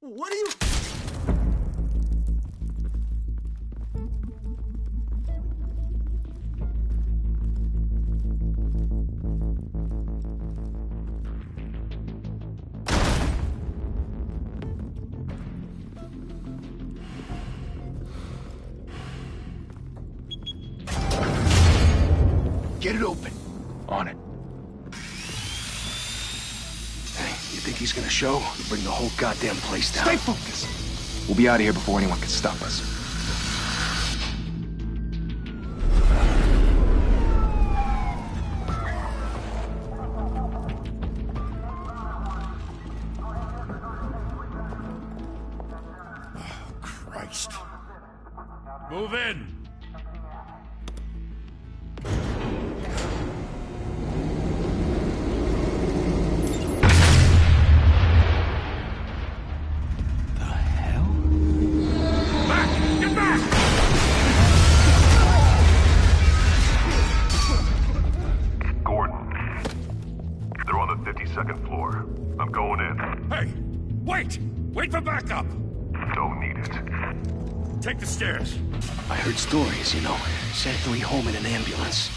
What are you... Get it open. On it. Hey, you think he's gonna show? Bring the whole goddamn place down. Stay focused. We'll be out of here before anyone can stop us. Oh, Christ. Move in! Second floor. I'm going in. Hey! Wait! Wait for backup! Don't need it. Take the stairs. I heard stories, you know. Sent 3 home in an ambulance.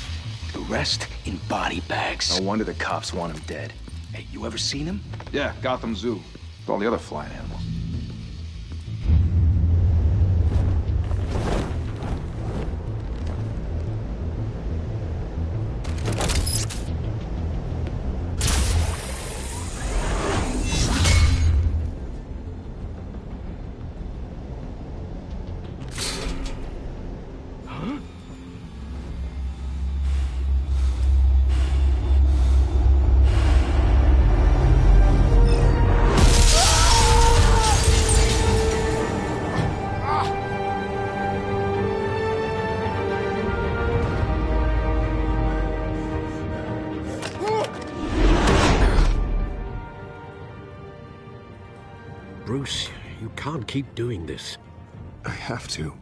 The rest in body bags. No wonder the cops want him dead. Hey, you ever seen him? Yeah, Gotham Zoo. With all the other flying animals. Bruce, you can't keep doing this. I have to.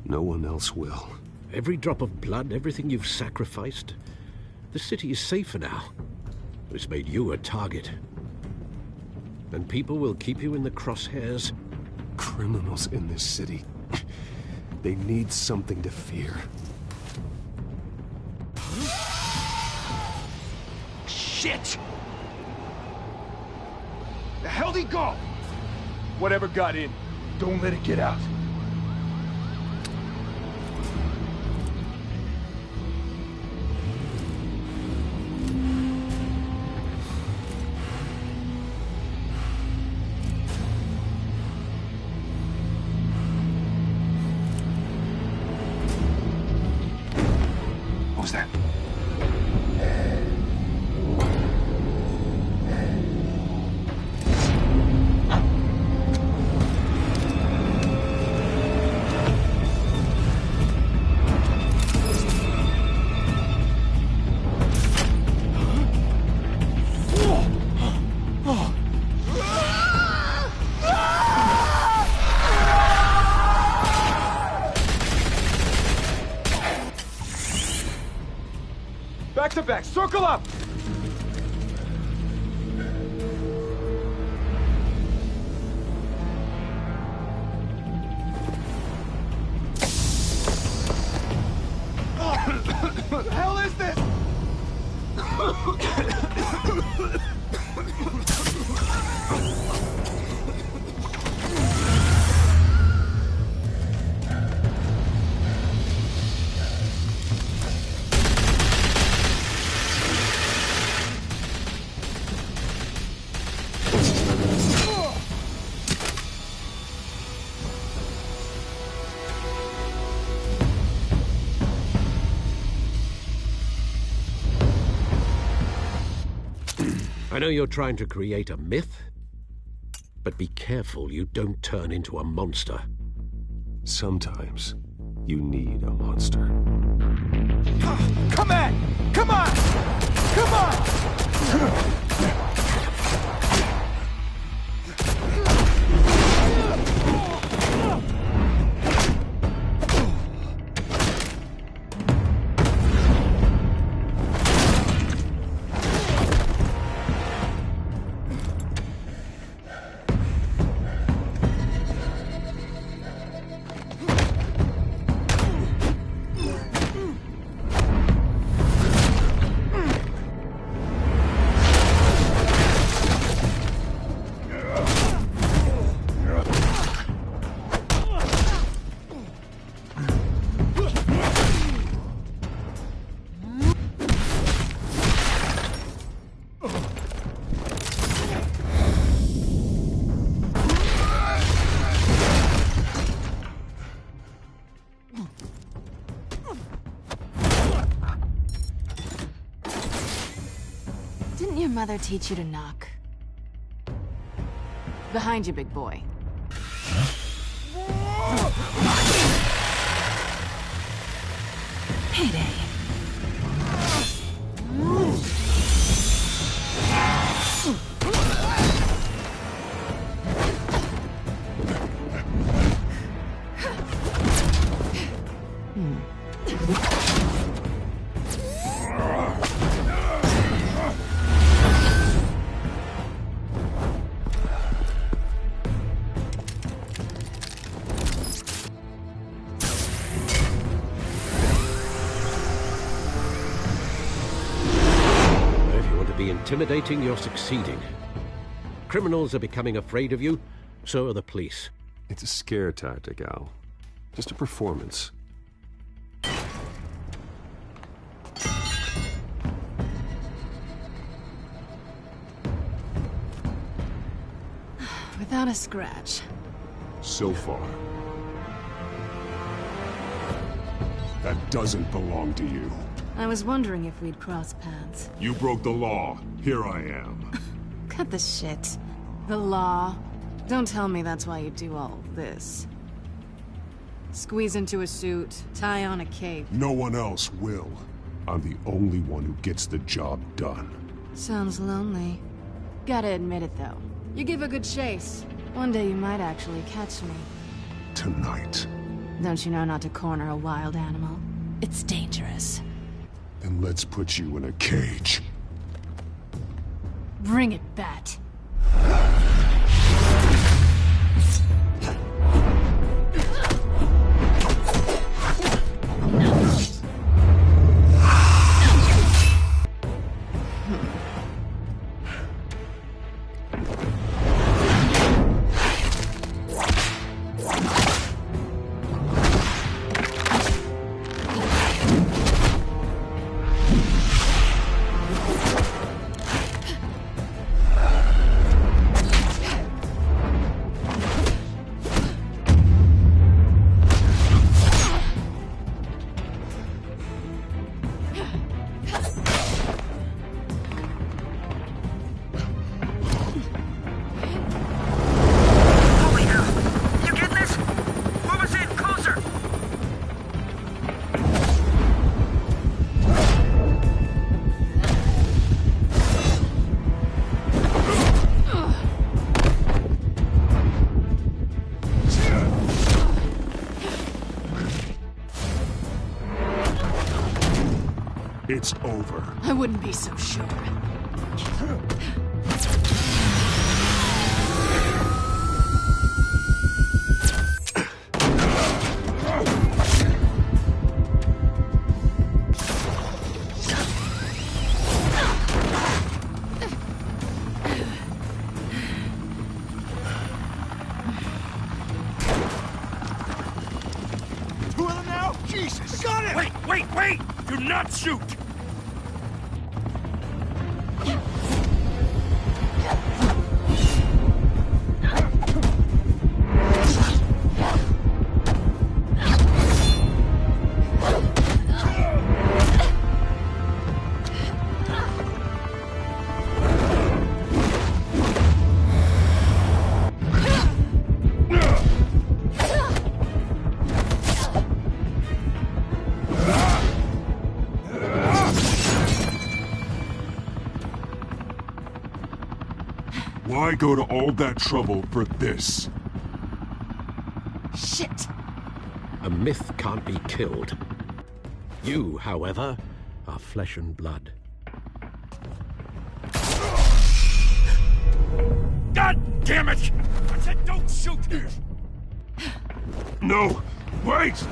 No one else will. Every drop of blood, everything you've sacrificed. The city is safer now. It's made you a target. And people will keep you in the crosshairs. Criminals in this city. They need something to fear. Shit! The hell'd he go? Whatever got in, don't let it get out. What was that? Back to back, circle up! What the hell is this? I know you're trying to create a myth, but be careful you don't turn into a monster. Sometimes you need a monster. Come on! Come on! Come on! Didn't your mother teach you to knock? Behind you, big boy. Payday. Intimidating, you're succeeding. Criminals are becoming afraid of you, so are the police. It's a scare tactic, Al. Just a performance. Without a scratch. So far. That doesn't belong to you. I was wondering if we'd cross paths. You broke the law. Here I am. Cut the shit. The law. Don't tell me that's why you do all this. Squeeze into a suit, tie on a cape. No one else will. I'm the only one who gets the job done. Sounds lonely. Gotta admit it, though. You give a good chase. One day you might actually catch me. Tonight. Don't you know not to corner a wild animal? It's dangerous. Then let's put you in a cage. Bring it, Bat. It's over. I wouldn't be so sure. Two of them now? Jesus! Got it! Wait! Do not shoot! Why go to all that trouble for this? Shit! A myth can't be killed. You, however, are flesh and blood. God damn it! I said don't shoot! No! Wait!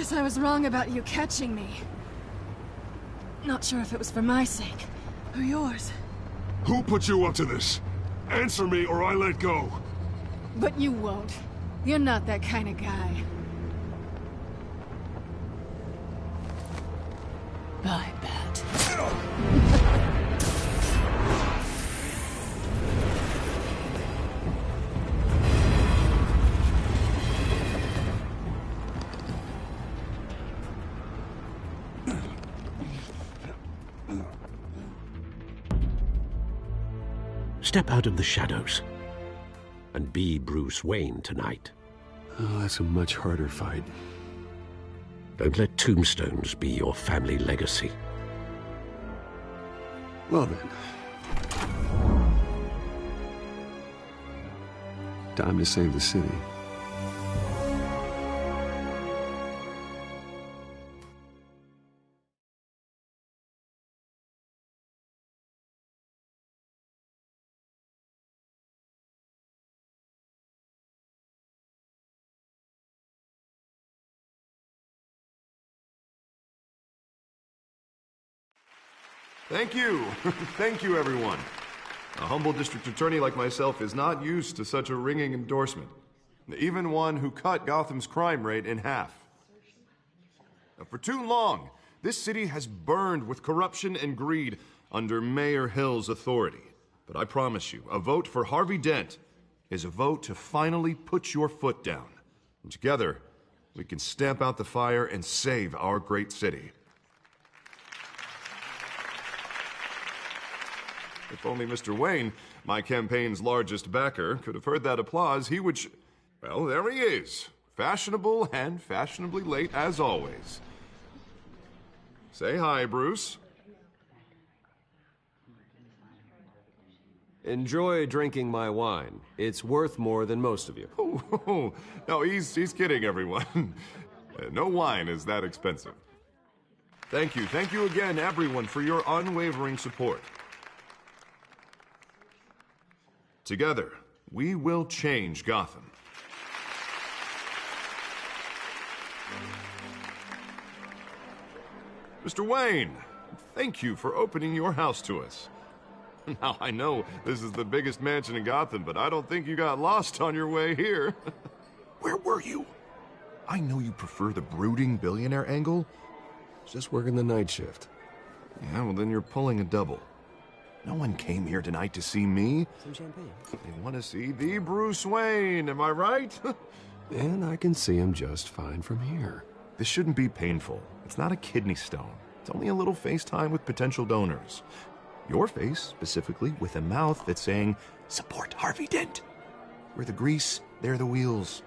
guess I was wrong about you catching me. Not sure if it was for my sake, or yours. Who put you up to this? Answer me or I let go. But you won't. You're not that kind of guy. I bet. Step out of the shadows and be Bruce Wayne tonight. Oh, that's a much harder fight. Don't let tombstones be your family legacy. Well then. Time to save the city. Thank you. Thank you, everyone. A humble district attorney like myself is not used to such a ringing endorsement. Even one who cut Gotham's crime rate in half. For too long, this city has burned with corruption and greed under Mayor Hill's authority. But I promise you, a vote for Harvey Dent is a vote to finally put your foot down. And together, we can stamp out the fire and save our great city. If only Mr. Wayne, my campaign's largest backer, could have heard that applause, he would well, there he is. Fashionable and fashionably late as always. Say hi, Bruce. Enjoy drinking my wine. It's worth more than most of you. Oh, no, he's kidding, everyone. No wine is that expensive. Thank you again, everyone, for your unwavering support. Together, we will change Gotham. Mr. Wayne, thank you for opening your house to us. Now, I know this is the biggest mansion in Gotham, but I don't think you got lost on your way here. Where were you? I know you prefer the brooding billionaire angle. Just working the night shift. Yeah, well, then you're pulling a double. No one came here tonight to see me. Some champagne. They want to see the Bruce Wayne, am I right? And I can see him just fine from here. This shouldn't be painful. It's not a kidney stone. It's only a little FaceTime with potential donors. Your face, specifically, with a mouth that's saying, support Harvey Dent. We're the grease, they're the wheels.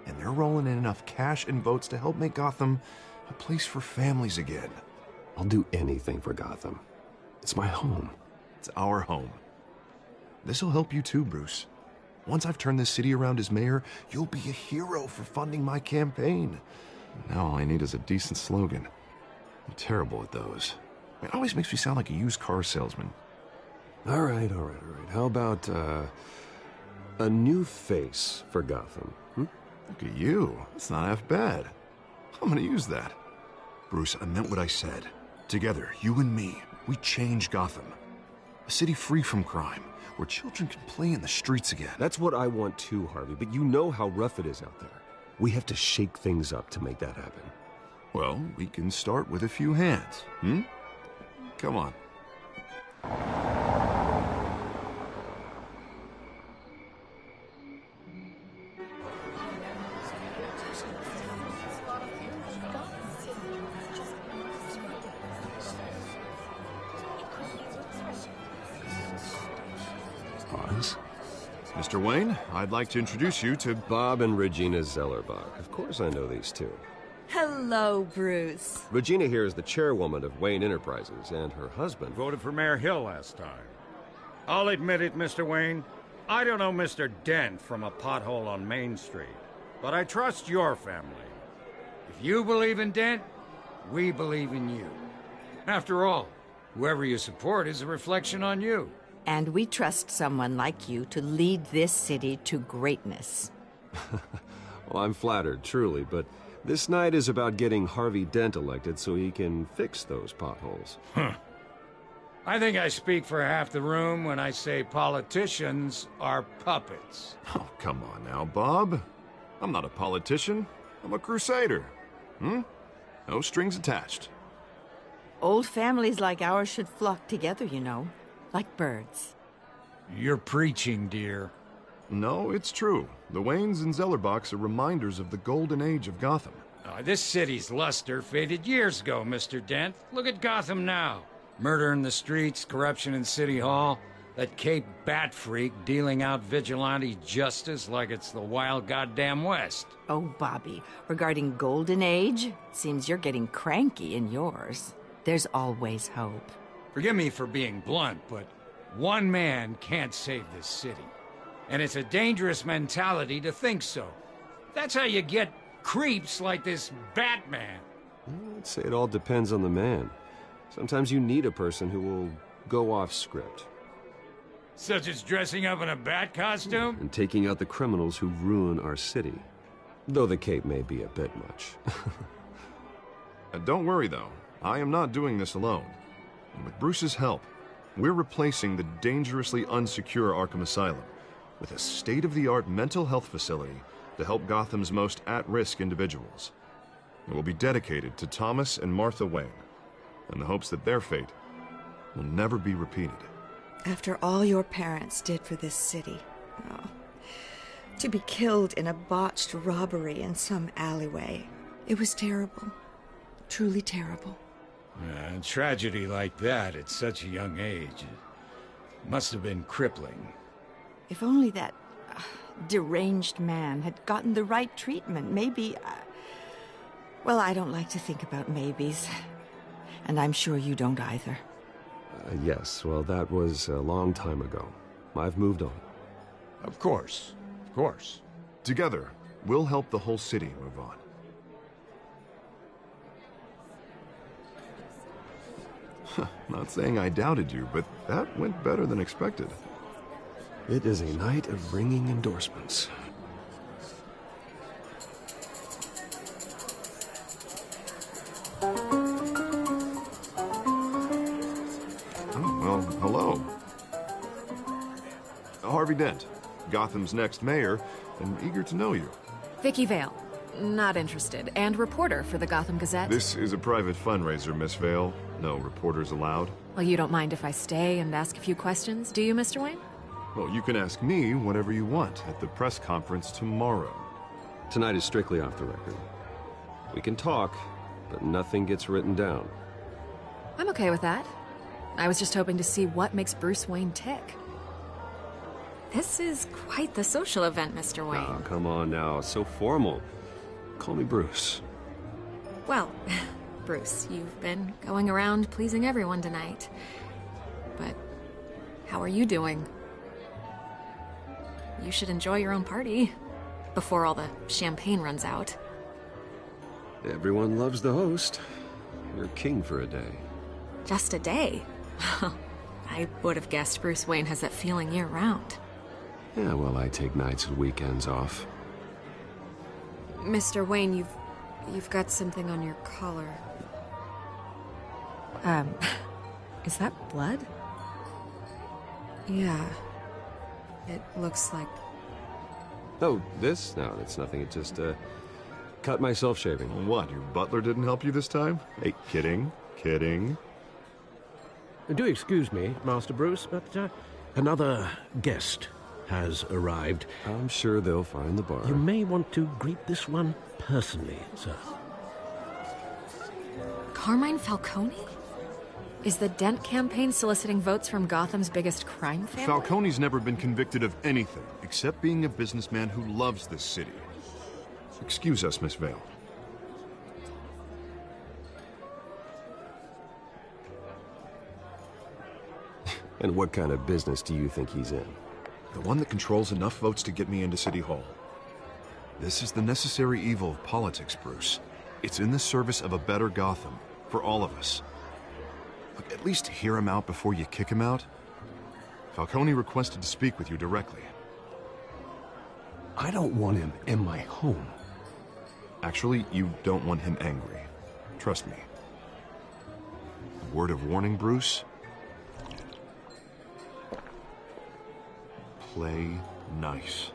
And they're rolling in enough cash and votes to help make Gotham a place for families again. I'll do anything for Gotham. It's my home. It's our home. This'll help you too, Bruce. Once I've turned this city around as mayor, you'll be a hero for funding my campaign. Now all I need is a decent slogan. I'm terrible at those. It always makes me sound like a used car salesman. All right. How about, a new face for Gotham? Look at you. That's not half bad. I'm gonna use that. Bruce, I meant what I said. Together, you and me, we change Gotham. A city free from crime, where children can play in the streets again. That's what I want too, Harvey, but you know how rough it is out there. We have to shake things up to make that happen. Well, we can start with a few hands, Come on. Pause. Mr. Wayne, I'd like to introduce you to Bob and Regina Zellerbach. Of course I know these two. Hello, Bruce. Regina here is the chairwoman of Wayne Enterprises, and her husband Voted for Mayor Hill last time. I'll admit it, Mr. Wayne. I don't know Mr. Dent from a pothole on Main Street, but I trust your family. If you believe in Dent, we believe in you. After all, whoever you support is a reflection on you. And we trust someone like you to lead this city to greatness. Well, I'm flattered, truly, but This night is about getting Harvey Dent elected so he can fix those potholes. Huh. I think I speak for half the room when I say politicians are puppets. Oh, come on now, Bob. I'm not a politician. I'm a crusader. No strings attached. Old families like ours should flock together, you know, like birds. You're preaching, dear. No, it's true. The Waynes and Zellerbachs are reminders of the golden age of Gotham. This city's luster faded years ago, Mr. Dent. Look at Gotham now. Murder in the streets, corruption in City Hall, that Cape Bat freak dealing out vigilante justice like it's the wild goddamn West. Oh, Bobby, regarding Golden Age, seems you're getting cranky in yours. There's always hope. Forgive me for being blunt, but one man can't save this city. And it's a dangerous mentality to think so. That's how you get creeps like this Batman. I'd say it all depends on the man. Sometimes you need a person who will go off script. Such as dressing up in a bat costume? And taking out the criminals who ruin our city. Though the cape may be a bit much. Don't worry, though. I am not doing this alone. And with Bruce's help, we're replacing the dangerously unsecure Arkham Asylum with a state-of-the-art mental health facility to help Gotham's most at-risk individuals. It will be dedicated to Thomas and Martha Wayne, in the hopes that their fate will never be repeated. After all your parents did for this city, to be killed in a botched robbery in some alleyway, it was terrible. Truly terrible. A tragedy like that at such a young age must have been crippling. If only that deranged man had gotten the right treatment, maybe... well, I don't like to think about maybes. And I'm sure you don't either. Yes, well, that was a long time ago. I've moved on. Of course. Of course. Together, we'll help the whole city move on. Not saying I doubted you, but that went better than expected. It is a night of ringing endorsements. Well, hello. Harvey Dent, Gotham's next mayor, and eager to know you. Vicky Vale. Not interested. And reporter for the Gotham Gazette. This is a private fundraiser, Miss Vale. No reporters allowed. Well, you don't mind if I stay and ask a few questions, do you, Mr. Wayne? Well, you can ask me whatever you want at the press conference tomorrow. Tonight is strictly off the record. We can talk, but nothing gets written down. I'm okay with that. I was just hoping to see what makes Bruce Wayne tick. This is quite the social event, Mr. Wayne. Oh, come on now. It's so formal. Call me Bruce. Well, Bruce, you've been going around pleasing everyone tonight. But how are you doing? You should enjoy your own party before all the champagne runs out. Everyone loves the host. You're king for a day. Just a day? I would have guessed Bruce Wayne has that feeling year-round. Yeah, well, I take nights and weekends off. Mr. Wayne, you've got something on your collar. Is that blood? Yeah. It looks like... Oh, this? No, it's nothing. It just, cut myself shaving. What, your butler didn't help you this time? Hey, kidding. Kidding. Do excuse me, Master Bruce, but another guest has arrived. I'm sure they'll find the bar. You may want to greet this one personally, sir. Carmine Falcone? Is the Dent campaign soliciting votes from Gotham's biggest crime family? Falcone's never been convicted of anything, except being a businessman who loves this city. Excuse us, Miss Vale. And what kind of business do you think he's in? The one that controls enough votes to get me into City Hall. This is the necessary evil of politics, Bruce. It's in the service of a better Gotham, for all of us. Look, at least hear him out before you kick him out. Falcone requested to speak with you directly. I don't want him in my home. Actually, you don't want him angry. Trust me. Word of warning, Bruce? Play nice.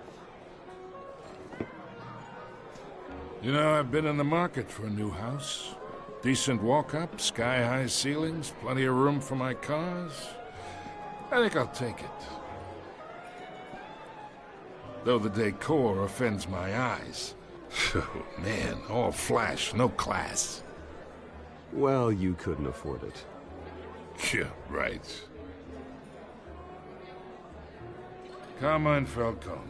You know, I've been in the market for a new house. Decent walk-up, sky-high ceilings, plenty of room for my cars. I think I'll take it. Though the decor offends my eyes. Oh, man, all flash, no class. Well, you couldn't afford it. Yeah, right. Carmine Falcone,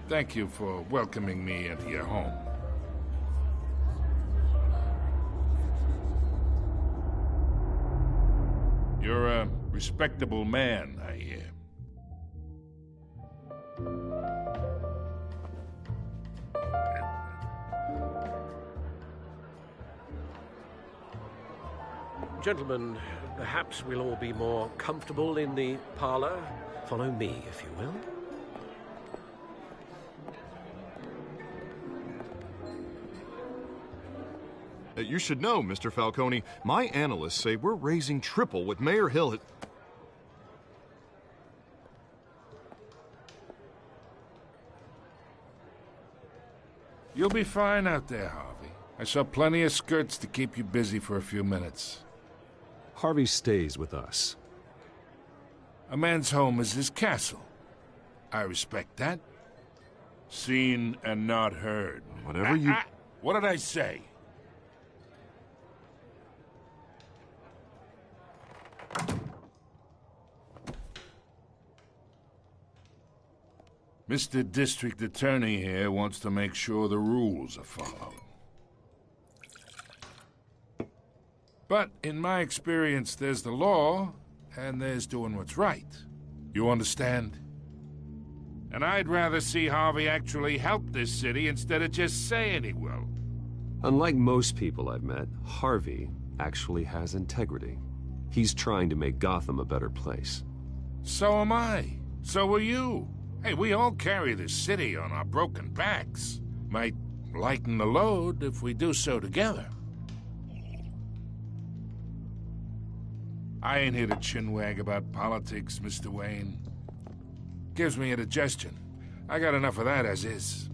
thank you for welcoming me into your home. You're a respectable man, I hear. Gentlemen, perhaps we'll all be more comfortable in the parlor. Follow me, if you will. You should know, Mr. Falcone, my analysts say we're raising triple what Mayor Hill had... You'll be fine out there, Harvey. I saw plenty of skirts to keep you busy for a few minutes. Harvey stays with us. A man's home is his castle. I respect that. Seen and not heard. Whatever you... What did I say? Mr. District Attorney here wants to make sure the rules are followed. But in my experience, there's the law, and there's doing what's right. You understand? And I'd rather see Harvey actually help this city instead of just saying he will. Unlike most people I've met, Harvey actually has integrity. He's trying to make Gotham a better place. So am I. So are you. Hey, we all carry this city on our broken backs. Might lighten the load if we do so together. I ain't here to chinwag about politics, Mr. Wayne. Gives me indigestion. I got enough of that as is.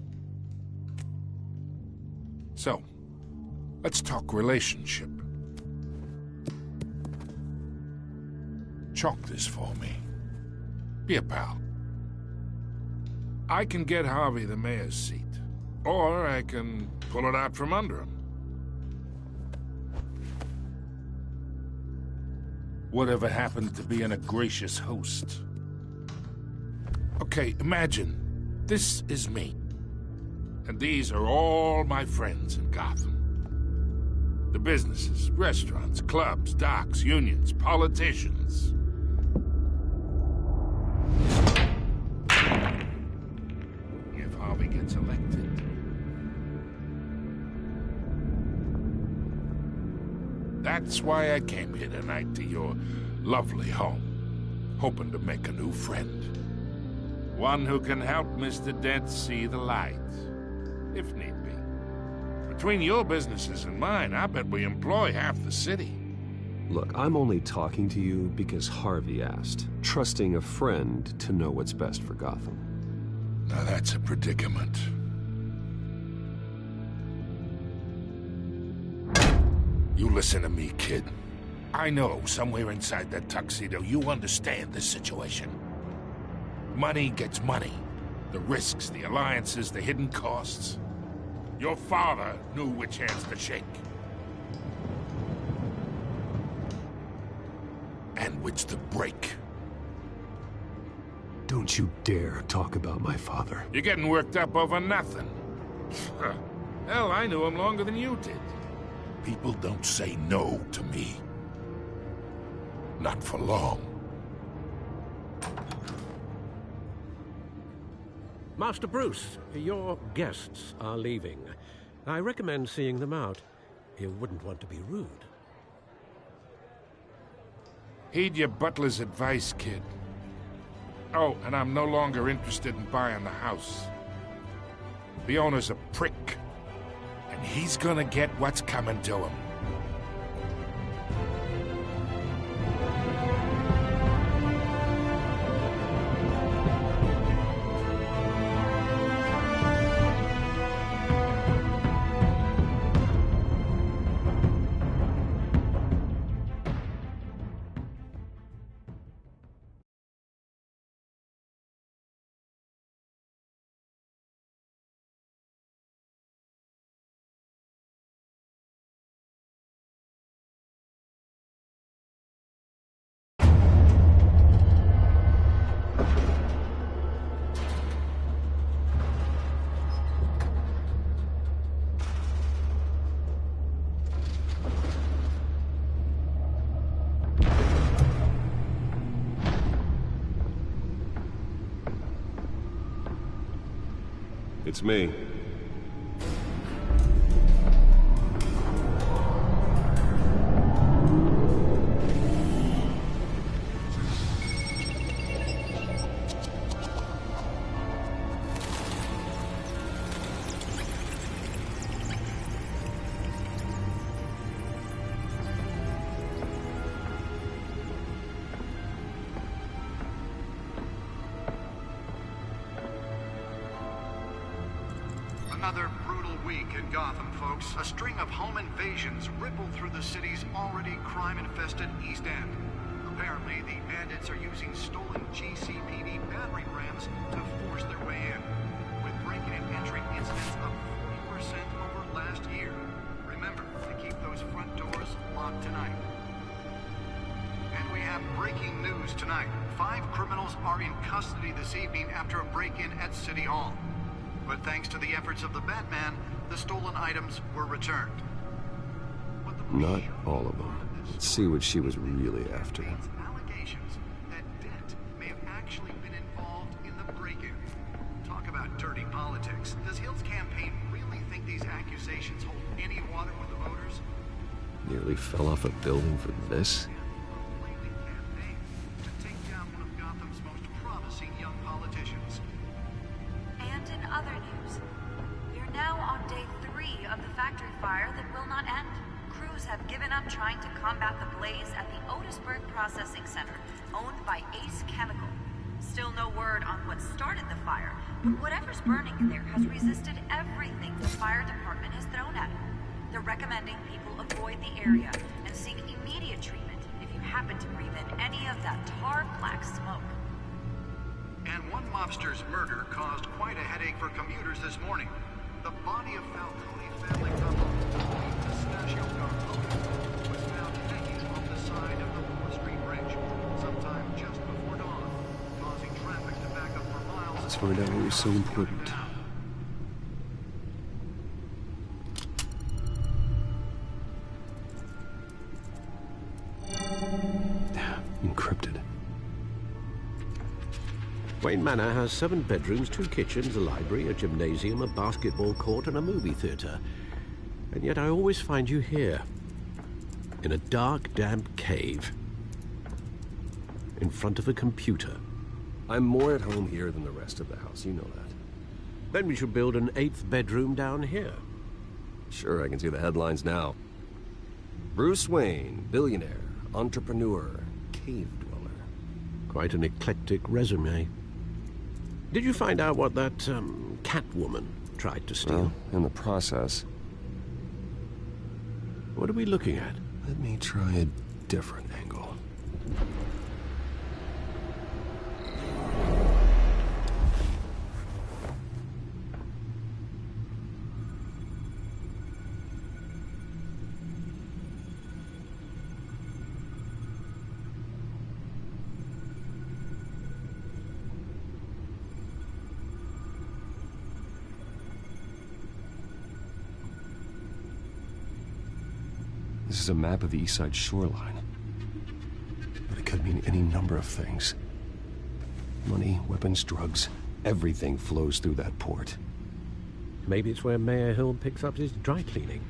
So, let's talk relationship. Chalk this for me. Be a pal. I can get Harvey the mayor's seat, or I can pull it out from under him. Whatever happened to being a gracious host? Okay, imagine, this is me. And these are all my friends in Gotham. The businesses, restaurants, clubs, docks, unions, politicians. If Harvey gets elected. That's why I came here tonight to your lovely home, hoping to make a new friend. One who can help Mr. Dent see the light, if need be. Between your businesses and mine, I bet we employ half the city. Look, I'm only talking to you because Harvey asked, trusting a friend to know what's best for Gotham. Now that's a predicament. You listen to me, kid. I know somewhere inside that tuxedo you understand this situation. Money gets money. The risks, the alliances, the hidden costs. Your father knew which hands to shake. And which to break. Don't you dare talk about my father. You're getting worked up over nothing. Hell, I knew him longer than you did. People don't say no to me. Not for long. Master Bruce, your guests are leaving. I recommend seeing them out. You wouldn't want to be rude. Heed your butler's advice, kid. Oh, and I'm no longer interested in buying the house. The owner's a prick. And he's gonna get what's coming to him. It's me. Another brutal week in Gotham, folks. A string of home invasions rippled through the city's already crime-infested East End. Apparently, the bandits are using stolen GCPD battering rams to force their way in, with breaking and entering incidents up 40% over last year. Remember to keep those front doors locked tonight. And we have breaking news tonight. 5 criminals are in custody this evening after a break-in at City Hall. But thanks to the efforts of the Batman, the stolen items were returned. Not all of them. Let's see what she was really after. Allegations that Dent may have actually been involved in the break-in. Talk about dirty politics. Does Hill's campaign really think these accusations hold any water with the voters? Nearly fell off a building for this? And in other news, we're now on day 3 of the factory fire that will not end. Crews have given up trying to combat the blaze at the Otisburg Processing Center, owned by Ace Chemical. Still no word on what started the fire, but whatever's burning in there has resisted everything the fire department has thrown at it. They're recommending people avoid the area and seek immediate treatment if you happen to breathe in any of that tar black smoke. And one mobster's murder caused quite a headache for commuters this morning. The body of Falcone family couple, Pistachio Garcone, was found hanging off the side of the Wall Street Bridge sometime just before dawn, causing traffic to back up for miles. Let's find out what was so important. Encrypted. Wayne Manor has 7 bedrooms, 2 kitchens, a library, a gymnasium, a basketball court, and a movie theater. And yet I always find you here, in a dark, damp cave, in front of a computer. I'm more at home here than the rest of the house, you know that. Then we should build an 8th bedroom down here. Sure, I can see the headlines now. Bruce Wayne, billionaire, entrepreneur, cave dweller. Quite an eclectic resume. Did you find out what that, Catwoman tried to steal? Well, in the process. What are we looking at? Let me try a different angle. This is a map of the East Side shoreline. But it could mean any number of things. Money, weapons, drugs, everything flows through that port. Maybe it's where Mayor Hill picks up his dry cleaning.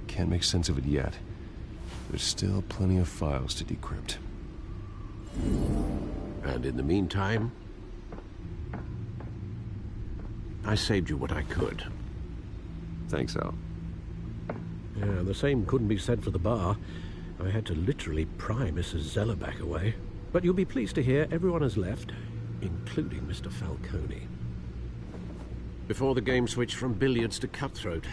Can't make sense of it yet. There's still plenty of files to decrypt. And in the meantime, I saved you what I could. Thanks, Al. Yeah, the same couldn't be said for the bar. I had to literally pry Mrs. Zellerback away. But you'll be pleased to hear everyone has left, including Mr. Falcone. Before the game switched from billiards to cutthroat.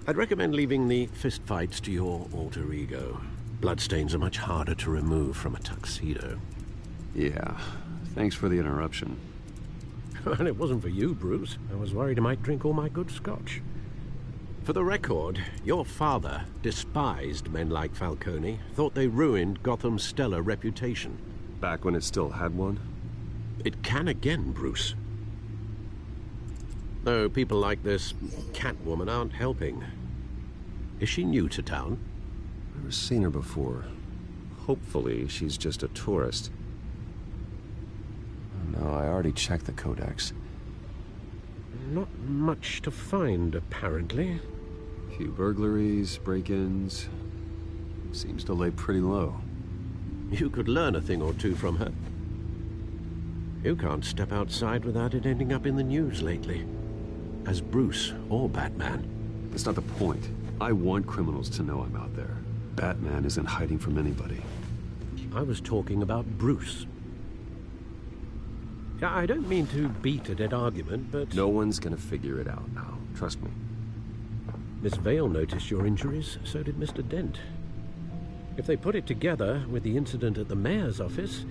I'd recommend leaving the fistfights to your alter ego. Bloodstains are much harder to remove from a tuxedo. Yeah, thanks for the interruption. And it wasn't for you, Bruce. I was worried I might drink all my good scotch. For the record, your father despised men like Falcone, thought they ruined Gotham's stellar reputation. Back when it still had one? It can again, Bruce. Though people like this Catwoman aren't helping. Is she new to town? Never seen her before. Hopefully, she's just a tourist. No, I already checked the codex. Not much to find, apparently. Few burglaries, break-ins. Seems to lay pretty low. You could learn a thing or two from her. You can't step outside without it ending up in the news lately. As Bruce or Batman. That's not the point. I want criminals to know I'm out there. Batman isn't hiding from anybody. I was talking about Bruce. I don't mean to beat a dead argument, but... No one's gonna figure it out now. Trust me. Miss Vale noticed your injuries, so did Mr. Dent. If they put it together with the incident at the mayor's office,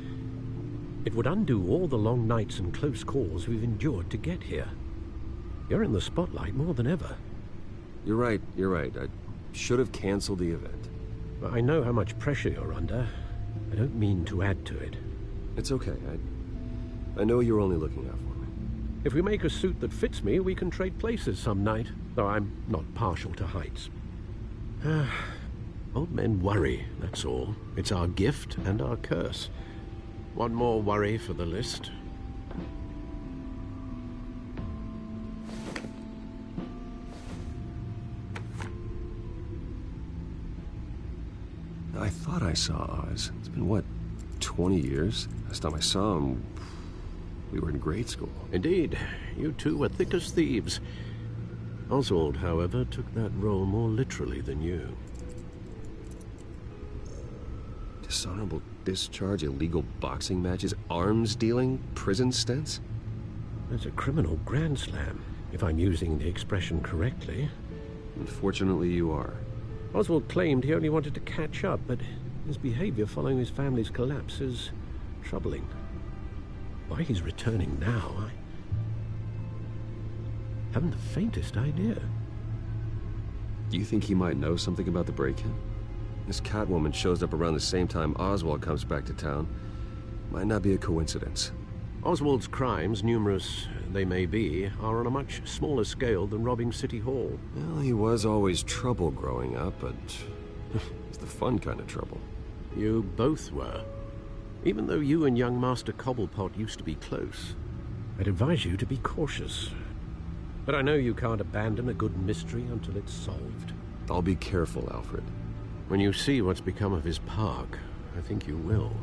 it would undo all the long nights and close calls we've endured to get here. You're in the spotlight more than ever. You're right. I should have canceled the event. I know how much pressure you're under. I don't mean to add to it. It's okay. I know you're only looking out for me. If we make a suit that fits me, we can trade places some night, though I'm not partial to heights. Old men worry, that's all. It's our gift and our curse. One more worry for the list. I thought I saw Oz. It's been, what, 20 years? Last time I saw him, we were in grade school. Indeed. You two were thick as thieves. Oswald, however, took that role more literally than you. Dishonorable discharge, illegal boxing matches, arms dealing, prison stints? That's a criminal grand slam, if I'm using the expression correctly. Unfortunately, you are. Oswald claimed he only wanted to catch up, but his behavior following his family's collapse is troubling. Why he's returning now, I haven't the faintest idea. Do you think he might know something about the break-in? This Catwoman shows up around the same time Oswald comes back to town. Might not be a coincidence. Oswald's crimes, numerous they may be, are on a much smaller scale than robbing City Hall. Well, he was always trouble growing up, but it's the fun kind of trouble. You both were. Even though you and young Master Cobblepot used to be close, I'd advise you to be cautious. But I know you can't abandon a good mystery until it's solved. I'll be careful, Alfred. When you see what's become of his park, I think you will.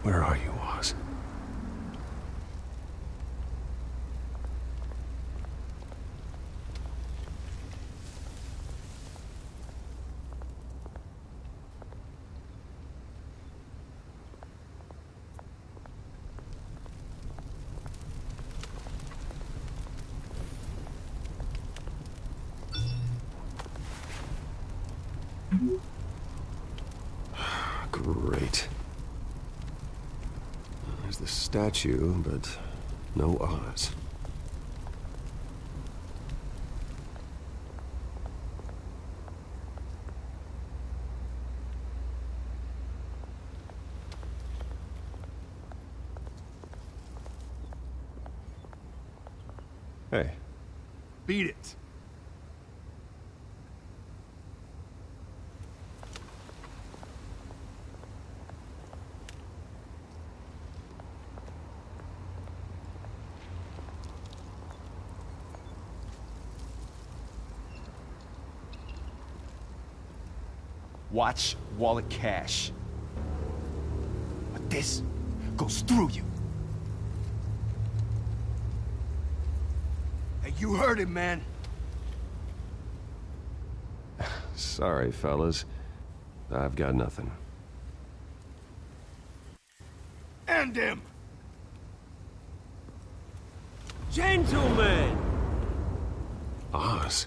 Where are you, Oz? Great. There's the statue, but no Oz. Hey. Beat it. Watch wallet cash. But this goes through you. Hey, you heard him, man. Sorry, fellas. I've got nothing. End him! Gentlemen! Oz.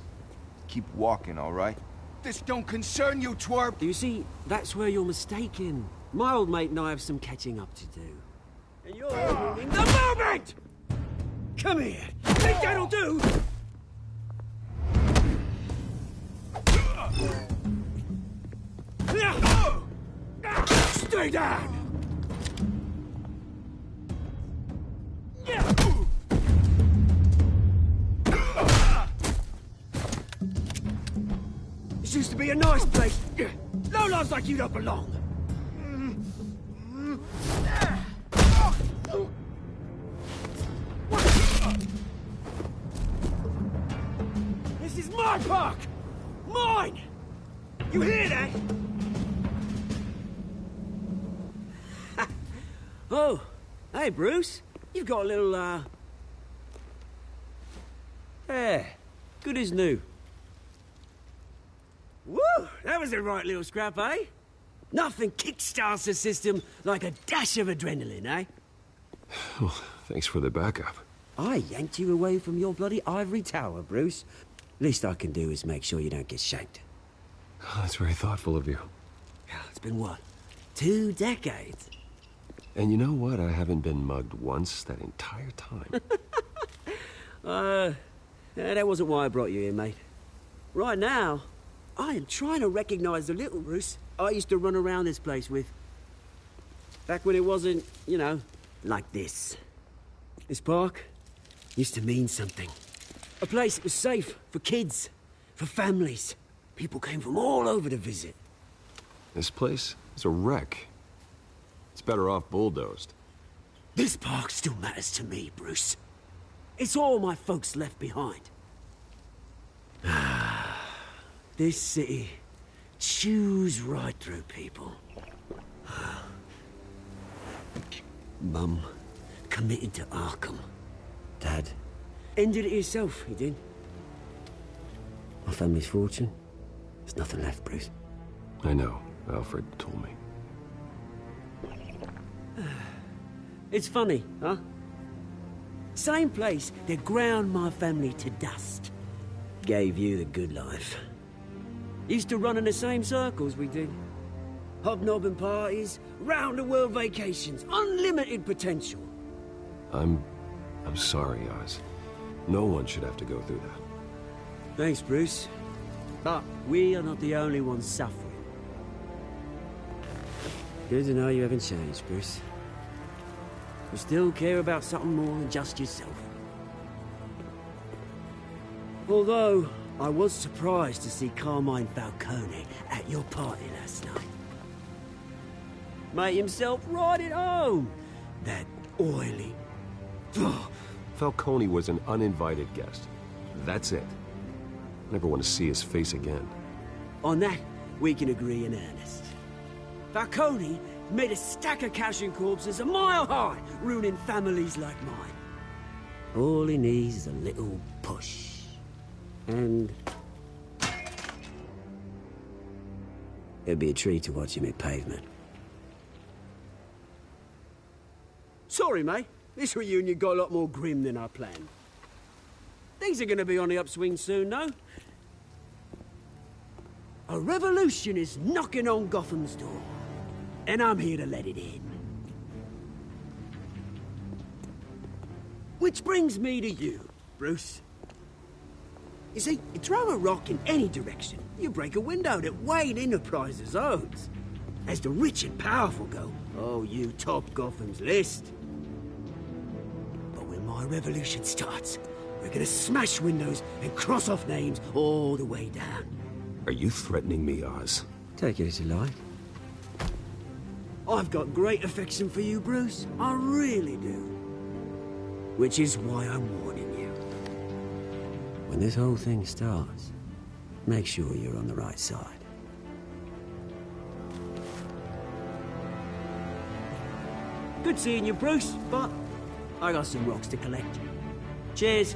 Keep walking, all right? This don't concern you, twerp! You see, that's where you're mistaken. My old mate and I have some catching up to do. And you're ruining the moment! Come here! Think that'll do? Stay down! This used to be a nice place. Lowlifes like you don't belong. This is my park! Mine! You hear that? Oh, hey, Bruce. You've got a little, Yeah, good as new. Woo! That was a right little scrap, eh? Nothing kickstarts the system like a dash of adrenaline, eh? Well, thanks for the backup. I yanked you away from your bloody ivory tower, Bruce. Least I can do is make sure you don't get shanked. Oh, that's very thoughtful of you. It's been what? 2 decades? And you know what? I haven't been mugged once that entire time. That wasn't why I brought you here, mate. Right now, I am trying to recognize the little Bruce I used to run around this place with. Back when it wasn't, you know, like this. This park used to mean something. A place that was safe for kids, for families. People came from all over to visit. This place is a wreck. It's better off bulldozed. This park still matters to me, Bruce. It's all my folks left behind. This city chews right through people. Mum committed to Arkham. Dad ended it himself, he did. My family's fortune, there's nothing left, Bruce. I know. Alfred told me. It's funny, huh? Same place that ground my family to dust. Gave you the good life. Used to run in the same circles we did. Hobnobbing parties, round-the-world vacations, unlimited potential. I'm sorry, Oz. No one should have to go through that. Thanks, Bruce. But we are not the only ones suffering. Good to know you haven't changed, Bruce. You still care about something more than just yourself. Although, I was surprised to see Carmine Falcone at your party last night. Made himself right at home. That oily... Falcone was an uninvited guest. That's it. Never want to see his face again. On that, we can agree in earnest. Falcone made a stack of cashing corpses a mile high, ruining families like mine. All he needs is a little push. And... it'd be a treat to watch him hit pavement. Sorry, mate. This reunion got a lot more grim than I planned. Things are gonna be on the upswing soon, though. A revolution is knocking on Gotham's door. And I'm here to let it in. Which brings me to you, Bruce. You see, you throw a rock in any direction, you break a window that Wayne Enterprises owns. As the rich and powerful go, oh, you top Gotham's list. But when my revolution starts, We're gonna smash windows and cross off names all the way down. Are you threatening me, Oz? Take it as you like. I've got great affection for you, Bruce. I really do. Which is why I'm warning you. When this whole thing starts, make sure you're on the right side. Good seeing you, Bruce, but I got some rocks to collect. Cheers.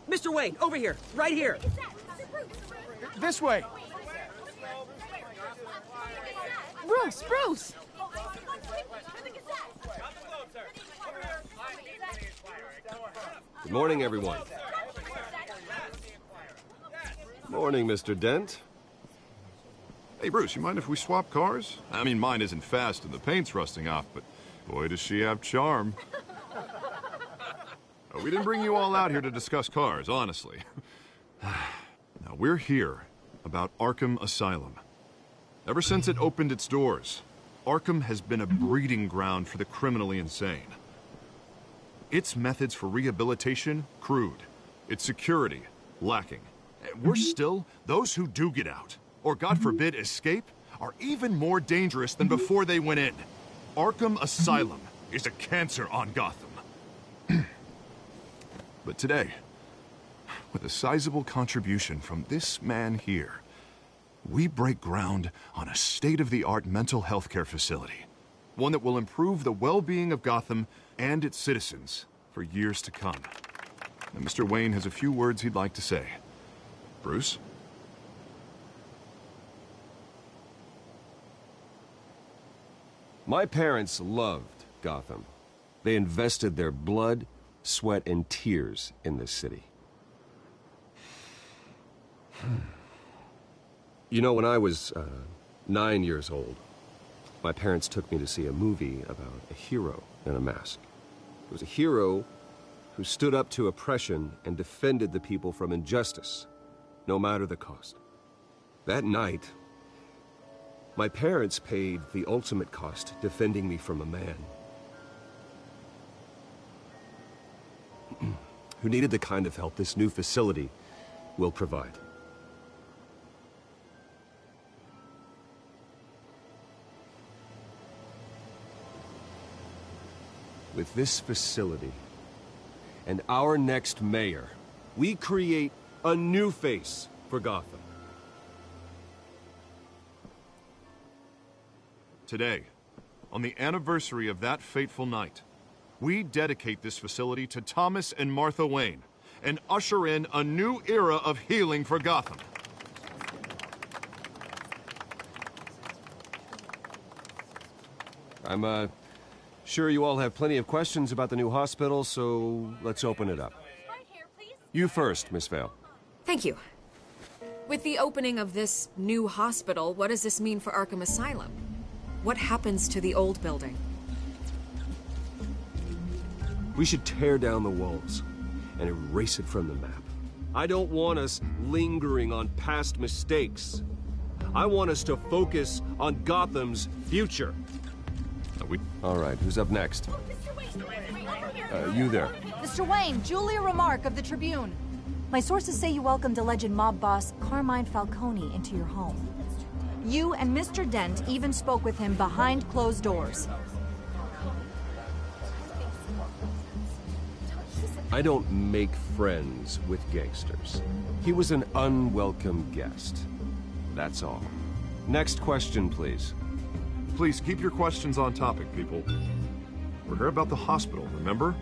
Mr. Wayne, over here, right here. This way. Bruce! Good morning, everyone. Morning, Mr. Dent. Hey, Bruce, you mind if we swap cars? I mean, mine isn't fast and the paint's rusting off, but boy, does she have charm. We didn't bring you all out here to discuss cars, honestly. Now, we're here about Arkham Asylum. Ever since it opened its doors, Arkham has been a breeding ground for the criminally insane. Its methods for rehabilitation, crude. Its security, lacking. Worse still, those who do get out, or God forbid escape, are even more dangerous than before they went in. Arkham Asylum is a cancer on Gotham. But today, with a sizable contribution from this man here, we break ground on a state-of-the-art mental health care facility. One that will improve the well-being of Gotham and its citizens for years to come. And Mr. Wayne has a few words he'd like to say. Bruce? My parents loved Gotham. They invested their blood, sweat, and tears in this city. You know, when I was 9 years old, my parents took me to see a movie about a hero in a mask. It was a hero who stood up to oppression and defended the people from injustice, no matter the cost. That night, my parents paid the ultimate cost defending me from a man who needed the kind of help this new facility will provide. With this facility and our next mayor, we create a new face for Gotham. Today, on the anniversary of that fateful night, we dedicate this facility to Thomas and Martha Wayne and usher in a new era of healing for Gotham. I'm sure you all have plenty of questions about the new hospital, so let's open it up. You first, Miss Vale. Thank you. With the opening of this new hospital, what does this mean for Arkham Asylum? What happens to the old building? We should tear down the walls and erase it from the map. I don't want us lingering on past mistakes. I want us to focus on Gotham's future. All right, who's up next? You there. Mr. Wayne, Julia Remark of the Tribune. My sources say you welcomed alleged mob boss Carmine Falcone into your home. You and Mr. Dent even spoke with him behind closed doors. I don't make friends with gangsters. He was an unwelcome guest. That's all. Next question, please. Please keep your questions on topic, people. We're here about the hospital, remember?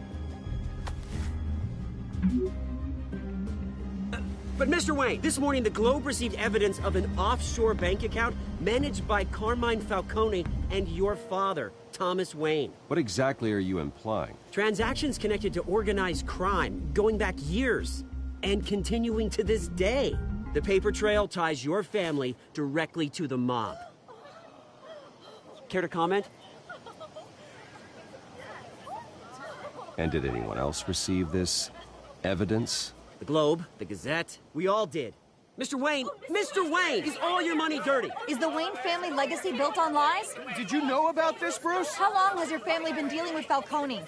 But Mr. Wayne, this morning the Globe received evidence of an offshore bank account managed by Carmine Falcone and your father, Thomas Wayne. What exactly are you implying? Transactions connected to organized crime, going back years, and continuing to this day. The paper trail ties your family directly to the mob. Care to comment? And did anyone else receive this evidence? The Globe, the Gazette, we all did. Mr. Wayne, is all your money dirty? Is the Wayne family legacy built on lies? Did you know about this, Bruce? How long has your family been dealing with Falcone?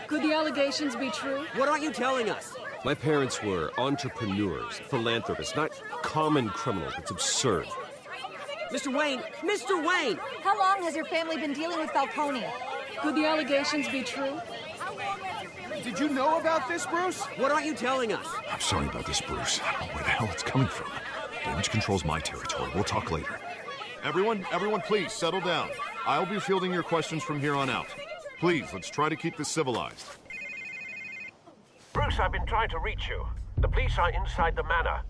Could the allegations be true? What aren't you telling us? My parents were entrepreneurs, philanthropists, not common criminals. It's absurd. Mr. Wayne! How long has your family been dealing with Falcone? Could the allegations be true? Did you know about this, Bruce? What aren't you telling us? I'm sorry about this, Bruce. I don't know where the hell it's coming from. Damage control's my territory. We'll talk later. Everyone, please, settle down. I'll be fielding your questions from here on out. Please, let's try to keep this civilized. Bruce, I've been trying to reach you. The police are inside the manor.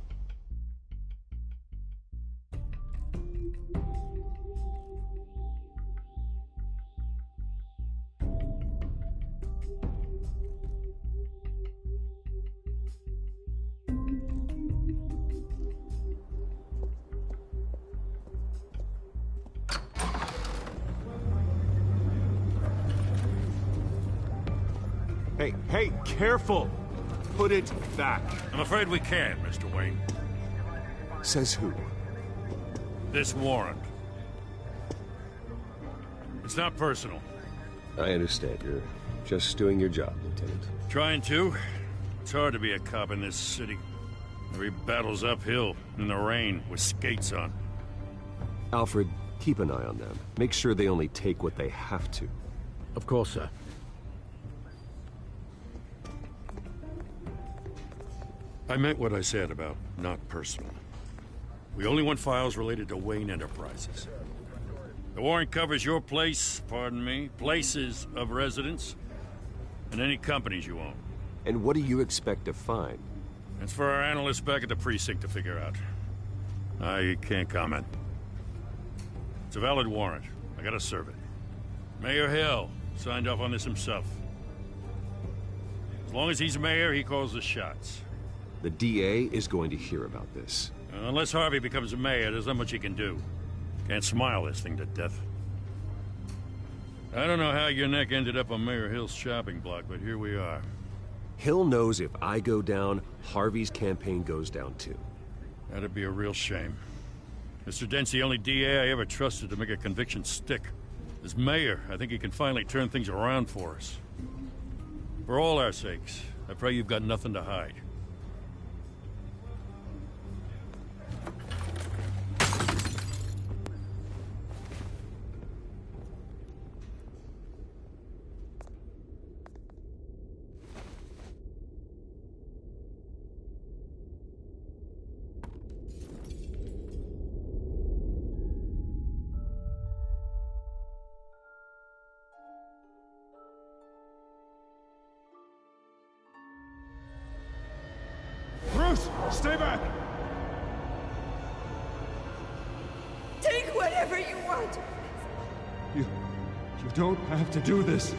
Hey, careful! Put it back. I'm afraid we can't, Mr. Wayne. Says who? This warrant. It's not personal. I understand. You're just doing your job, Lieutenant. Trying to. It's hard to be a cop in this city. Every battle's uphill, in the rain, with skates on. Alfred, keep an eye on them. Make sure they only take what they have to. Of course, sir. I meant what I said about not personal. We only want files related to Wayne Enterprises. The warrant covers your place, pardon me, places of residence, and any companies you own. And what do you expect to find? It's for our analysts back at the precinct to figure out. I can't comment. It's a valid warrant. I gotta serve it. Mayor Hill signed off on this himself. As long as he's mayor, he calls the shots. The DA is going to hear about this. Unless Harvey becomes a mayor, there's not much he can do. Can't smile this thing to death. I don't know how your neck ended up on Mayor Hill's shopping block, but here we are. Hill knows if I go down, Harvey's campaign goes down too. That'd be a real shame. Mr. Dent's the only DA I ever trusted to make a conviction stick. As mayor, I think he can finally turn things around for us. For all our sakes, I pray you've got nothing to hide. Bruce, stay back! Take whatever you want. You don't have to do this.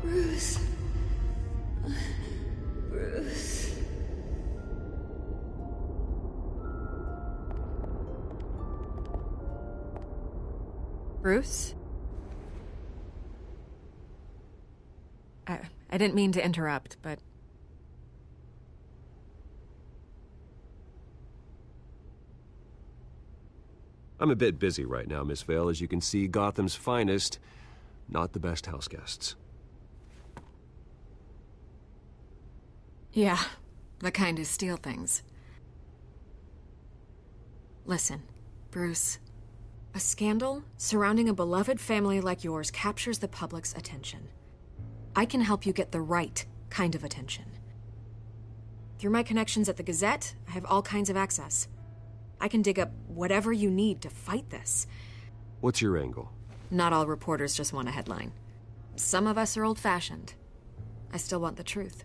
Bruce. Bruce. Bruce? I didn't mean to interrupt, but... I'm a bit busy right now, Miss Vale. As you can see, Gotham's finest, not the best house guests. Yeah, the kind who steal things. Listen, Bruce. A scandal surrounding a beloved family like yours captures the public's attention. I can help you get the right kind of attention. Through my connections at the Gazette, I have all kinds of access. I can dig up whatever you need to fight this. What's your angle? Not all reporters just want a headline. Some of us are old-fashioned. I still want the truth.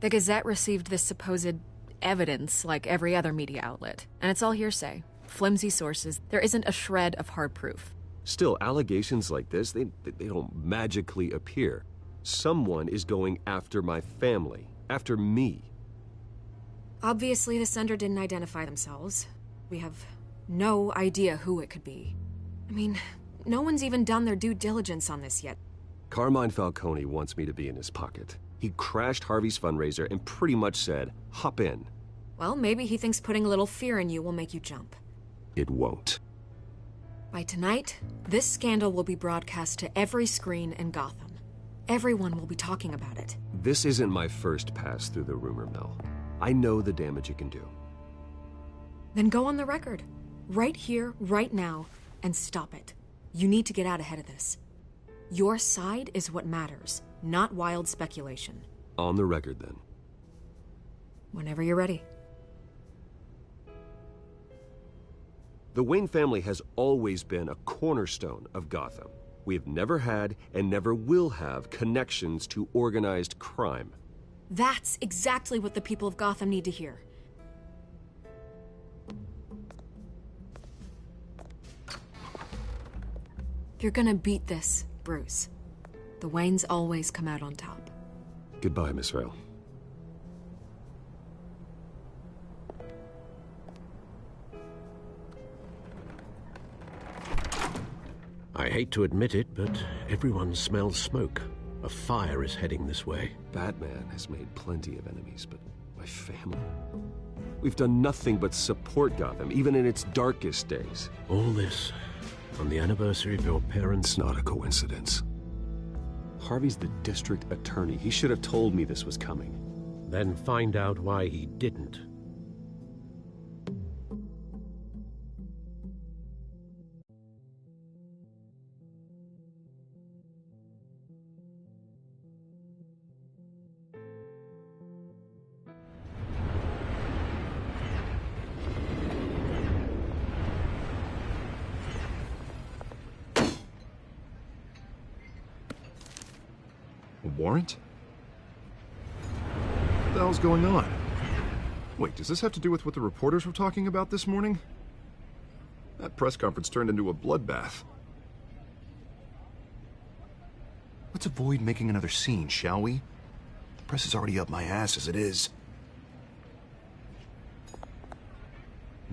The Gazette received this supposed evidence like every other media outlet, and it's all hearsay. Flimsy sources. There isn't a shred of hard proof. Still, allegations like this, they don't magically appear. Someone is going after my family, after me. Obviously, the sender didn't identify themselves. We have no idea who it could be. I mean, no one's even done their due diligence on this yet. Carmine Falcone wants me to be in his pocket. He crashed Harvey's fundraiser and pretty much said, hop in. Well, maybe he thinks putting a little fear in you will make you jump. It won't. By tonight, this scandal will be broadcast to every screen in Gotham. Everyone will be talking about it. This isn't my first pass through the rumor mill. I know the damage it can do. Then go on the record. Right here, right now, and stop it. You need to get out ahead of this. Your side is what matters, not wild speculation. On the record, then. Whenever you're ready. The Wayne family has always been a cornerstone of Gotham. We have never had and never will have connections to organized crime. That's exactly what the people of Gotham need to hear. You're gonna beat this, Bruce. The Waynes always come out on top. Goodbye, Miss Vale. I hate to admit it, but everyone smells smoke. A fire is heading this way. Batman has made plenty of enemies, but my family... We've done nothing but support Gotham, even in its darkest days. All this on the anniversary of your parents' It's not a coincidence. Harvey's the district attorney. He should have told me this was coming. Then find out why he didn't. Warrant? What the hell's going on? Wait, does this have to do with what the reporters were talking about this morning? That press conference turned into a bloodbath. Let's avoid making another scene, shall we? The press is already up my ass as it is.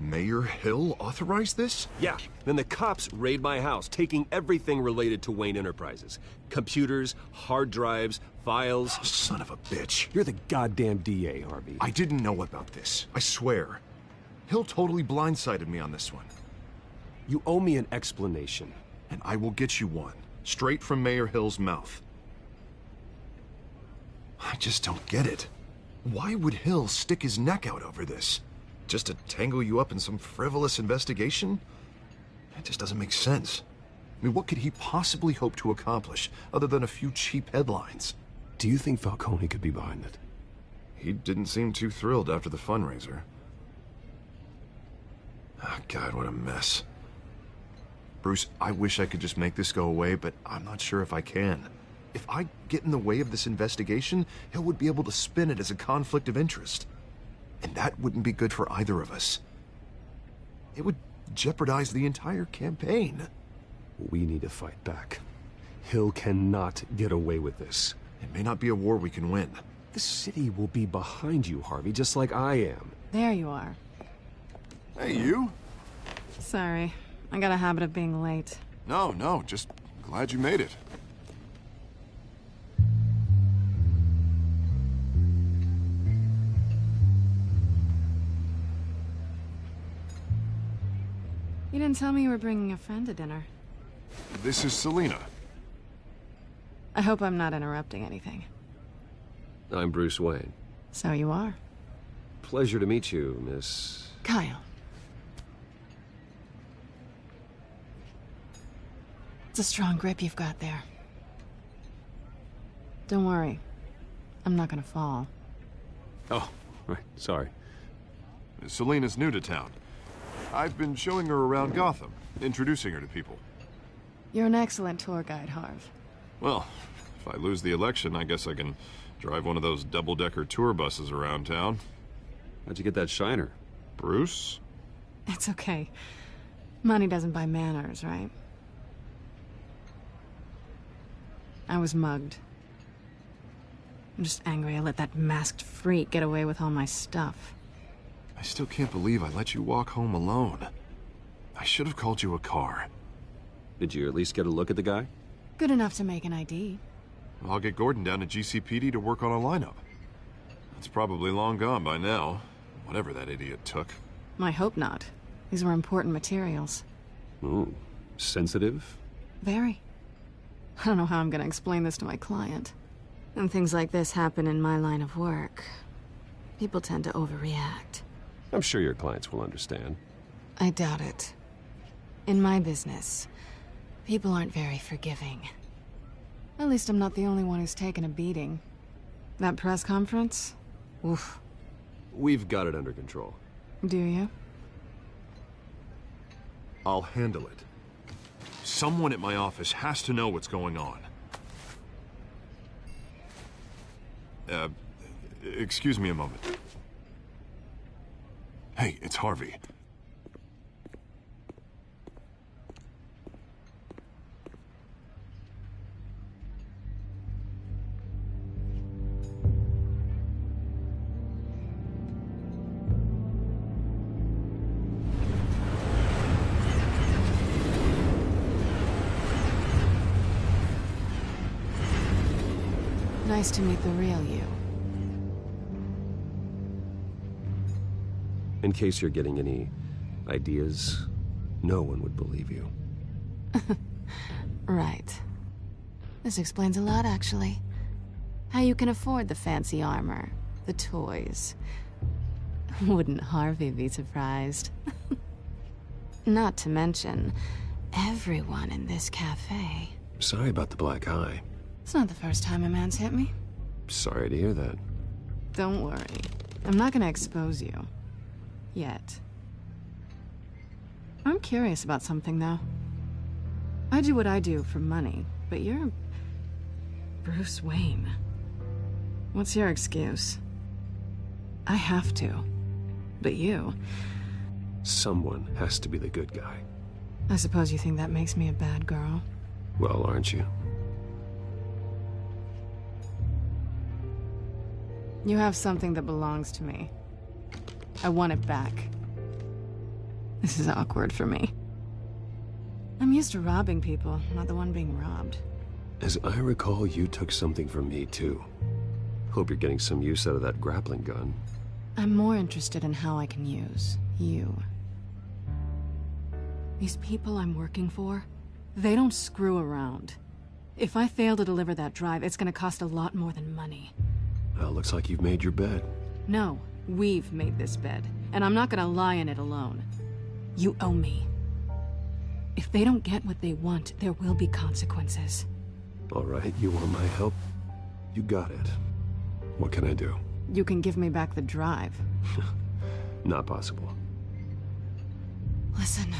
Mayor Hill authorized this? Yeah, then the cops raid my house, taking everything related to Wayne Enterprises. Computers, hard drives, files. Oh, son of a bitch. You're the goddamn DA, Harvey. I didn't know about this. I swear. Hill totally blindsided me on this one. You owe me an explanation. And I will get you one. Straight from Mayor Hill's mouth. I just don't get it. Why would Hill stick his neck out over this? Just to tangle you up in some frivolous investigation? It just doesn't make sense. I mean, what could he possibly hope to accomplish other than a few cheap headlines? Do you think Falcone could be behind it? He didn't seem too thrilled after the fundraiser. Oh, God, what a mess. Bruce, I wish I could just make this go away, but I'm not sure if I can. If I get in the way of this investigation, Hill would be able to spin it as a conflict of interest. And that wouldn't be good for either of us. It would jeopardize the entire campaign. We need to fight back. Hill cannot get away with this. It may not be a war we can win. The city will be behind you, Harvey, just like I am. There you are. Hey, you? Sorry. I got a habit of being late. No, just glad you made it. You didn't tell me you were bringing a friend to dinner. This is Selina. I hope I'm not interrupting anything. I'm Bruce Wayne. So you are. Pleasure to meet you, Miss... Kyle. That's a strong grip you've got there. Don't worry. I'm not gonna fall. Oh, right. Sorry. Selena's new to town. I've been showing her around Gotham, introducing her to people. You're an excellent tour guide, Harv. Well, if I lose the election, I guess I can drive one of those double-decker tour buses around town. How'd you get that shiner? Bruce? It's okay. Money doesn't buy manners, right? I was mugged. I'm just angry I let that masked freak get away with all my stuff. I still can't believe I let you walk home alone. I should have called you a car. Did you at least get a look at the guy? Good enough to make an ID. I'll get Gordon down to GCPD to work on a lineup. It's probably long gone by now, whatever that idiot took. I hope not. These were important materials. Ooh, sensitive? Very. I don't know how I'm gonna explain this to my client. When things like this happen in my line of work, people tend to overreact. I'm sure your clients will understand. I doubt it. In my business, people aren't very forgiving. At least I'm not the only one who's taken a beating. That press conference? Oof. We've got it under control. Do you? I'll handle it. Someone at my office has to know what's going on. Excuse me a moment. Hey, it's Harvey. Nice to meet the real you. In case you're getting any ideas, no one would believe you. Right. This explains a lot, actually. How you can afford the fancy armor, the toys. Wouldn't Harvey be surprised? Not to mention, everyone in this cafe. Sorry about the black eye. It's not the first time a man's hit me. Sorry to hear that. Don't worry. I'm not gonna expose you. Yet. I'm curious about something, though. I do what I do for money, but you're... Bruce Wayne. What's your excuse? I have to. But you... Someone has to be the good guy. I suppose you think that makes me a bad girl? Well, aren't you? You have something that belongs to me. I want it back. This is awkward for me. I'm used to robbing people, not the one being robbed. As I recall, you took something from me, too. Hope you're getting some use out of that grappling gun. I'm more interested in how I can use you. These people I'm working for, they don't screw around. If I fail to deliver that drive, it's gonna cost a lot more than money. Well, looks like you've made your bed. No, we've made this bed, and I'm not gonna lie in it alone. You owe me. If they don't get what they want, there will be consequences. All right, you want my help? You got it. What can I do? You can give me back the drive. Not possible. Listen,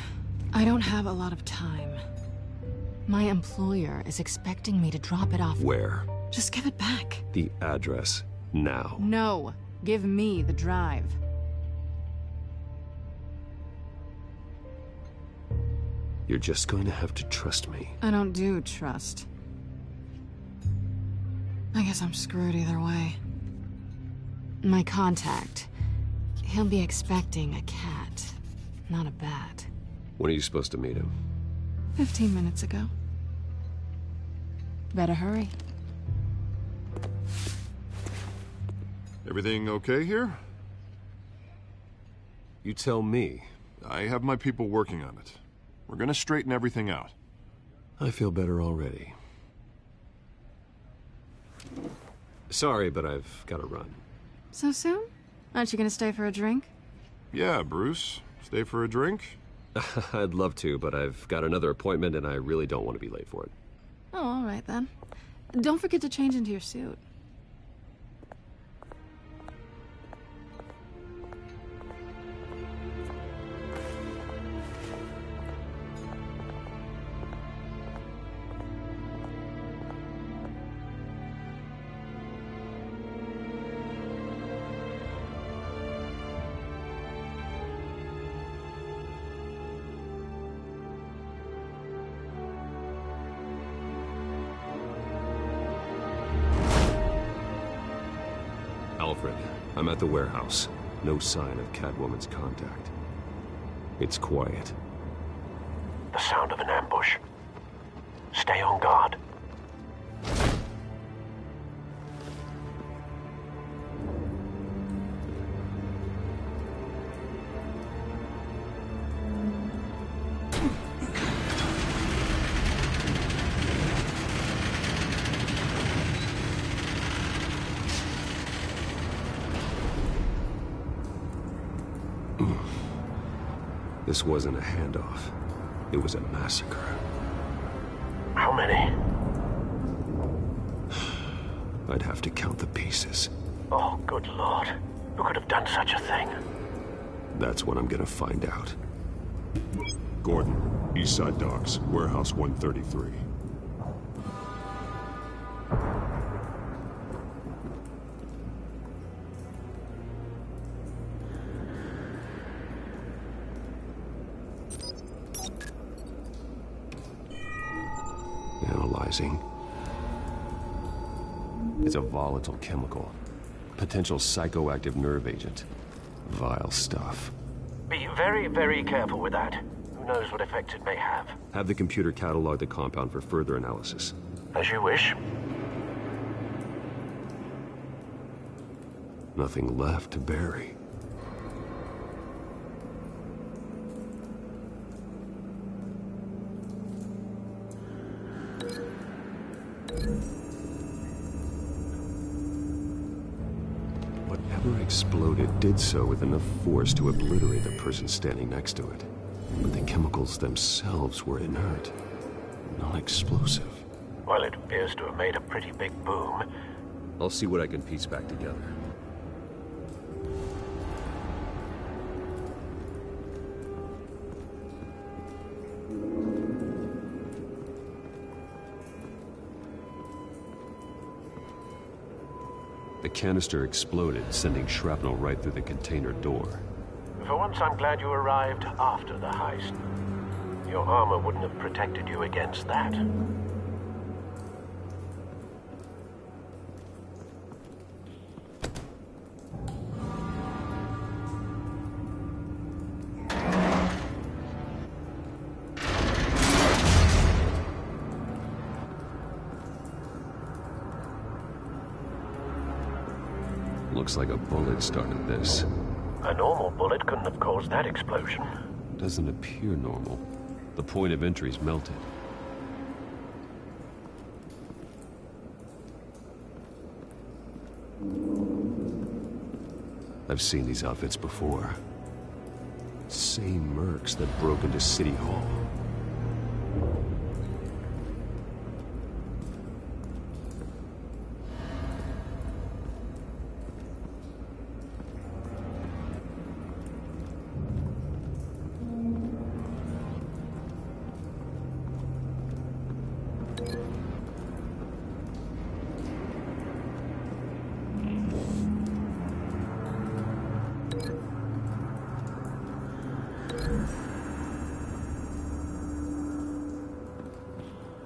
I don't have a lot of time. My employer is expecting me to drop it off. Where? Just give it back. The address, now. No, give me the drive. You're just going to have to trust me. I don't do trust. I guess I'm screwed either way. My contact, he'll be expecting a cat, not a bat. When are you supposed to meet him? 15 minutes ago. Better hurry. Everything okay here? You tell me. I have my people working on it. We're gonna straighten everything out. I feel better already. Sorry, but I've got to run. So soon? Aren't you gonna stay for a drink? Yeah, Bruce. Stay for a drink? I'd love to, but I've got another appointment and I really don't want to be late for it. Oh, all right then. Don't forget to change into your suit. Alfred, I'm at the warehouse. No sign of Catwoman's contact. It's quiet. The sound of an ambush. Stay on guard. This wasn't a handoff. It was a massacre. How many? I'd have to count the pieces. Oh, good Lord. Who could have done such a thing? That's what I'm gonna find out. Gordon, Eastside Docks, Warehouse 133. Analyzing. It's a volatile chemical. Potential psychoactive nerve agent. Vile stuff. Be very, very careful with that. Who knows what effects it may have. Have the computer catalog the compound for further analysis. As you wish. Nothing left to bury. Whatever exploded did so with enough force to obliterate the person standing next to it. But the chemicals themselves were inert, non-explosive. Well, it appears to have made a pretty big boom. I'll see what I can piece back together. The canister exploded, sending shrapnel right through the container door. For once, I'm glad you arrived after the heist. Your armor wouldn't have protected you against that. Looks like a bullet started this. A normal bullet couldn't have caused that explosion. Doesn't appear normal. The point of entry's melted. I've seen these outfits before. Same mercs that broke into City Hall.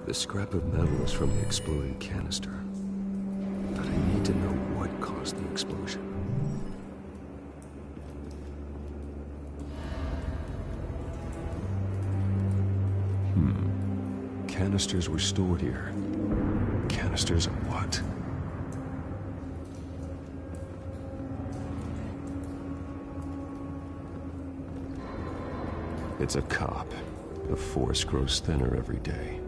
The scrap of metal is from the exploding canister. But I need to know what caused the explosion. Canisters were stored here. Canisters of what? It's a cop. The force grows thinner every day.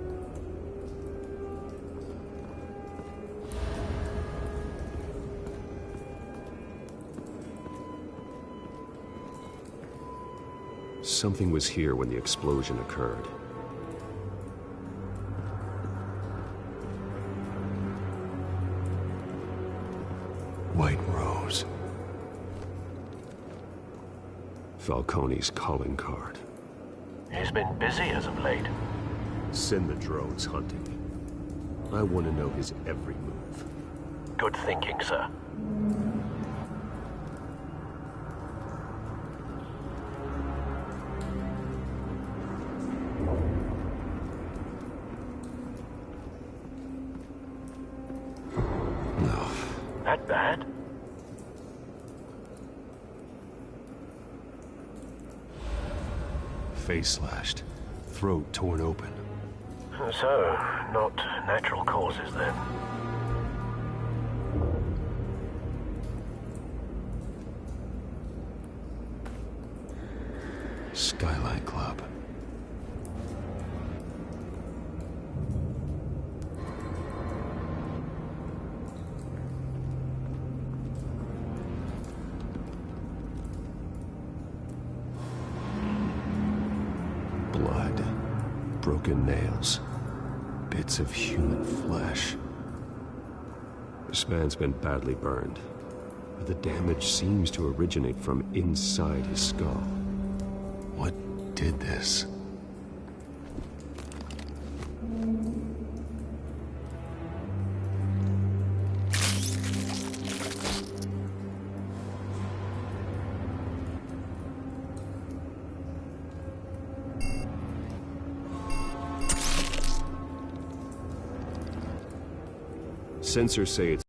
Something was here when the explosion occurred. White Rose. Falcone's calling card. He's been busy as of late. Send the drones hunting. I want to know his every move. Good thinking, sir. No. That bad? Face slashed. Throat torn open. So, not natural causes then. Skylight Club. Blood. Broken nails. Bits of human flesh. This man's been badly burned, but the damage seems to originate from inside his skull. What did this? Sensors say it's